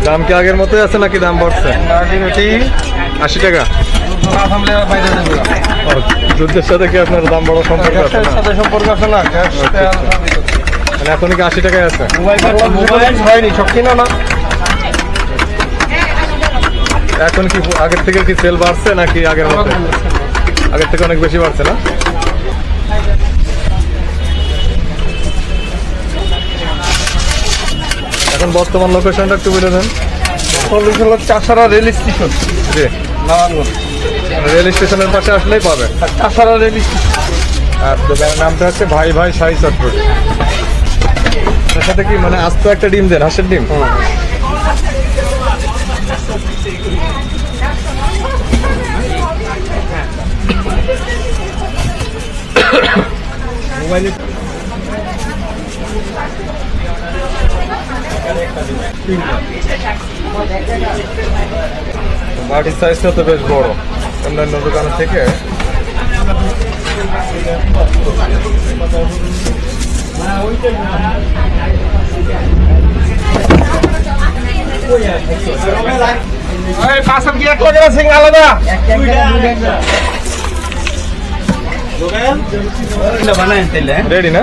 দাম কি আগের মতোই আছে নাকি দাম বাড়ছে? 80 টাকা। দুধের সাথে কি আপনার দাম বড় সম্পর্ক আছে? সম্পর্ক আছে না, মানে এখন কি 80 টাকায় আছে? মোবাইল হয়নি, সব কিনা না। এখন কি আগের থেকে কি সেল বাড়ছে নাকি আগের মতো? আগের থেকে অনেক বেশি বাড়ছে না? এখন বর্তমান লোকেশনটা একটু বলে দেন। চাষারা রেল স্টেশন, জি, নারায়ণগঞ্জ। রেল স্টেশনের পাশে আসলেই পাবে। Chashara rail station. আর দোকানের নামটা হচ্ছে ভাই ভাই শাহী চটপটি। তার সাথে কি মানে আস্ত একটা ডিম দেন, হাঁসের ডিম? বাটির সাইজটা তো বেশ বড় অন্যান্য দোকানের থেকে। আলাদা রেডি না?